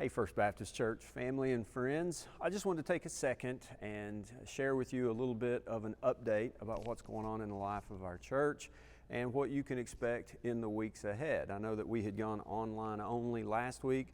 Hey, First Baptist Church family and friends. I just wanted to take a second and share with you a little bit of an update about what's going on in the life of our church and what you can expect in the weeks ahead. I know that we had gone online only last week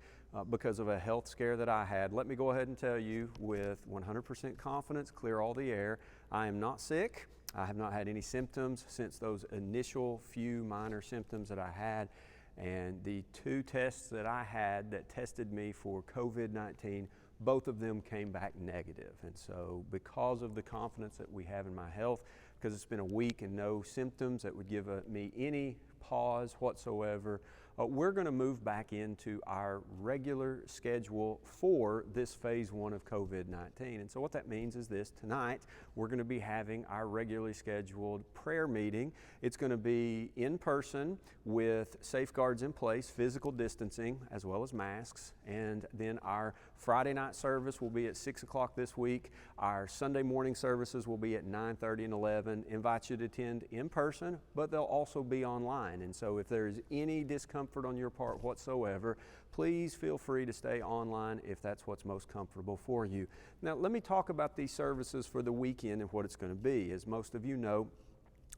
because of a health scare that I had. Let me go ahead and tell you with 100% confidence, clear all the air, I am not sick. I have not had any symptoms since those initial few minor symptoms that I had. And the two tests that I had that tested me for COVID-19, both of them came back negative. And so because of the confidence that we have in my health, because it's been a week and no symptoms that would give me any pause whatsoever, we're going to move back into our regular schedule for this phase one of COVID-19. And so what that means is this: tonight we're going to be having our regularly scheduled prayer meeting. It's going to be in person with safeguards in place, physical distancing, as well as masks. And then our Friday night service will be at 6 o'clock this week. Our Sunday morning services will be at 9:30 and 11. Invite you to attend in person, but they'll also be online. And so if there's any discomfort on your part whatsoever, please feel free to stay online if that's what's most comfortable for you. Now, let me talk about these services for the weekend and what it's going to be. As most of you know,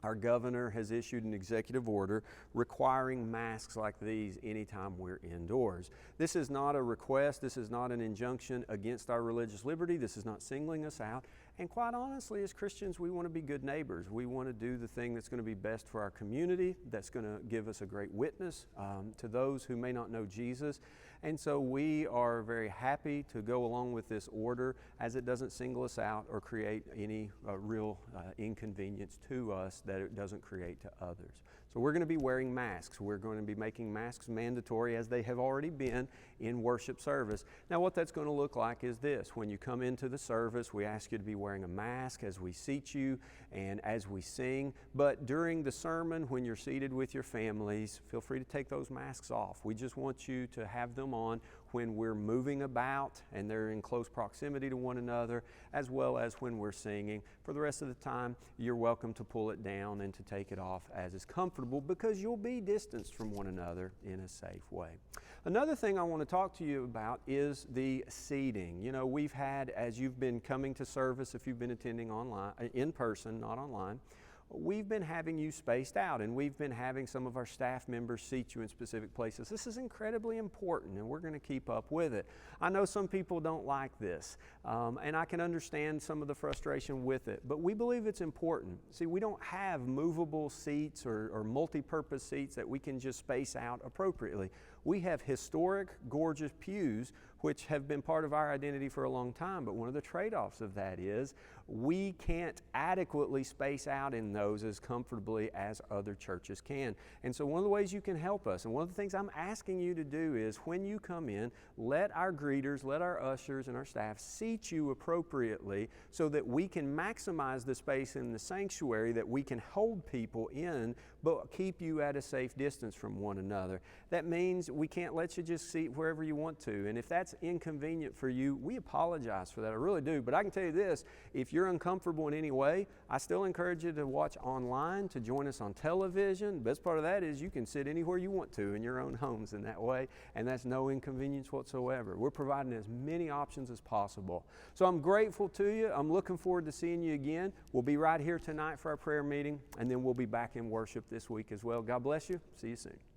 our governor has issued an executive order requiring masks like these anytime we're indoors. This is not a request, this is not an injunction against our religious liberty, this is not singling us out. And quite honestly, as Christians, we want to be good neighbors. We want to do the thing that's going to be best for our community, that's going to give us a great witness to those who may not know Jesus. And so we are very happy to go along with this order, as it doesn't single us out or create any real inconvenience to us that it doesn't create to others. So we're going to be wearing masks. We're going to be making masks mandatory, as they have already been in worship service. Now, what that's going to look like is this: when you come into the service, we ask you to be wearing a mask as we seat you and as we sing. But during the sermon, when you're seated with your families, feel free to take those masks off. We just want you to have them on when we're moving about and they're in close proximity to one another, as well as when we're singing. For the rest of the time, you're welcome to pull it down and to take it off as is comfortable, because you'll be distanced from one another in a safe way. Another thing I want to talk to you about is the seating. You know, we've had, as you've been coming to service, if you've been attending online, in person, not online, we've been having you spaced out, and we've been having some of our staff members seat you in specific places. This is incredibly important, and we're going to keep up with it. I know some people don't like this, and I can understand some of the frustration with it, but we believe it's important. See, we don't have movable seats or multi-purpose seats that we can just space out appropriately. We have historic, gorgeous pews, which have been part of our identity for a long time, but one of the trade-offs of that is we can't adequately space out in those as comfortably as other churches can. And so one of the ways you can help us, and one of the things I'm asking you to do, is when you come in, let our greeters, let our ushers and our staff seat you appropriately so that we can maximize the space in the sanctuary, that we can hold people in, but keep you at a safe distance from one another. That means we can't let you just seat wherever you want to. And if that's inconvenient for you, we apologize for that. I really do. But I can tell you this: if you're uncomfortable in any way, I still encourage you to watch online, to join us on television. The best part of that is you can sit anywhere you want to in your own homes in that way, and that's no inconvenience whatsoever. We're providing as many options as possible. So I'm grateful to you. I'm looking forward to seeing you again. We'll be right here tonight for our prayer meeting, and then we'll be back in worship this week as well. God bless you. See you soon.